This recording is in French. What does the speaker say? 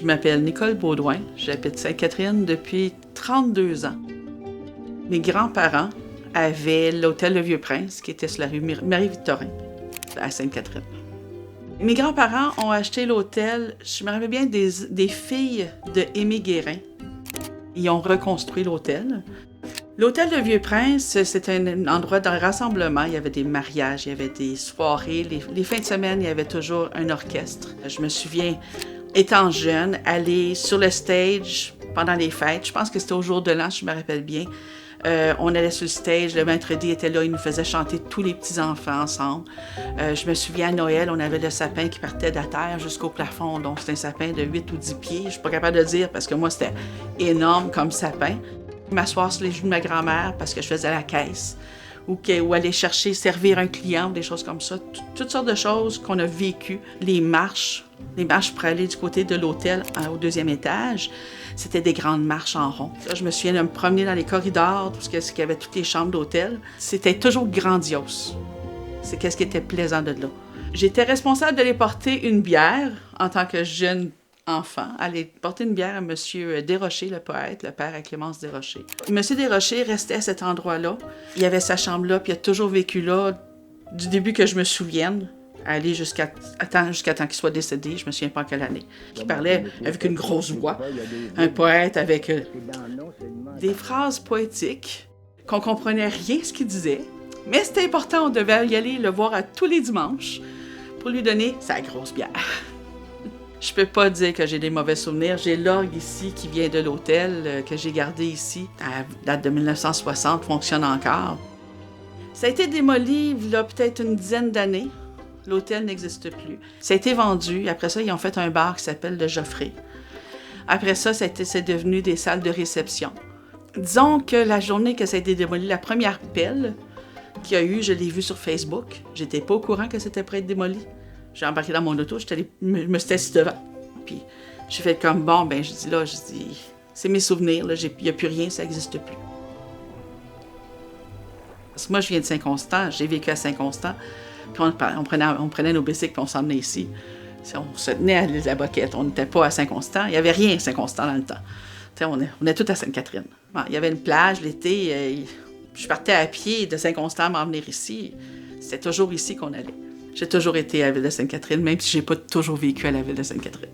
Je m'appelle Nicole Baudouin, j'habite Sainte-Catherine depuis 32 ans. Mes grands-parents avaient l'hôtel Le Vieux-Prince, qui était sur la rue Marie-Victorin, à Sainte-Catherine. Mes grands-parents ont acheté l'hôtel, je me rappelle bien, des filles de Aimé Guérin. Ils ont reconstruit l'hôtel. L'hôtel Le Vieux-Prince, c'était un endroit de rassemblement. Il y avait des mariages, il y avait des soirées. Les fins de semaine, il y avait toujours un orchestre. Je me souviens, étant jeune, aller sur le stage pendant les fêtes. Je pense que c'était au jour de l'an, je me rappelle bien. On allait sur le stage, le maître D était là, il nous faisait chanter tous les petits-enfants ensemble. Je me souviens, à Noël, on avait le sapin qui partait de la terre jusqu'au plafond. Donc, c'était un sapin de 8 ou 10 pieds. Je suis pas capable de dire parce que moi, c'était énorme comme sapin. M'asseoir sur les genoux de ma grand-mère parce que je faisais la caisse. Ou aller chercher, servir un client, des choses comme ça. Toutes sortes de choses qu'on a vécues. Les marches pour aller du côté de l'hôtel au deuxième étage, c'était des grandes marches en rond. Là, je me souviens de me promener dans les corridors, parce qu'il y avait toutes les chambres d'hôtel. C'était toujours grandiose. C'est qu'est-ce qui était plaisant de là. J'étais responsable d'aller porter une bière en tant que jeune enfant, aller porter une bière à M. Desrochers, le poète, le père à Clémence Desrochers. M. Desrochers restait à cet endroit-là. Il avait sa chambre là, puis il a toujours vécu là du début que je me souvienne, aller jusqu'à temps qu'il soit décédé, je me souviens pas en quelle année. Il parlait avec une grosse voix, un poète avec des phrases poétiques qu'on comprenait rien ce qu'il disait, mais c'était important, on devait y aller le voir à tous les dimanches pour lui donner sa grosse bière. Je peux pas dire que j'ai des mauvais souvenirs. J'ai l'orgue ici qui vient de l'hôtel que j'ai gardé ici. À date de 1960, fonctionne encore. Ça a été démoli il y a peut-être une dizaine d'années. L'hôtel n'existe plus. Ça a été vendu. Après ça, ils ont fait un bar qui s'appelle le Geoffrey. Après ça, c'est devenu des salles de réception. Disons que la journée que ça a été démoli, la première pelle qu'il y a eu, je l'ai vue sur Facebook. J'étais pas au courant que c'était prêt à être démoli. J'ai embarqué dans mon auto, me suis assise devant. Puis j'ai fait comme, bon, ben je dis, c'est mes souvenirs, là, il n'y a plus rien, ça n'existe plus. Parce que moi, je viens de Saint-Constant, j'ai vécu à Saint-Constant, puis on prenait nos bicycles, puis on s'emmenait ici. On se tenait à l'île de la Boquette, on n'était pas à Saint-Constant, il n'y avait rien à Saint-Constant dans le temps. On est tous à Sainte-Catherine. Bon, il y avait une plage l'été, je partais à pied de Saint-Constant m'en venir ici. C'était toujours ici qu'on allait. J'ai toujours été à la ville de Sainte-Catherine, même si j'ai pas toujours vécu à la ville de Sainte-Catherine.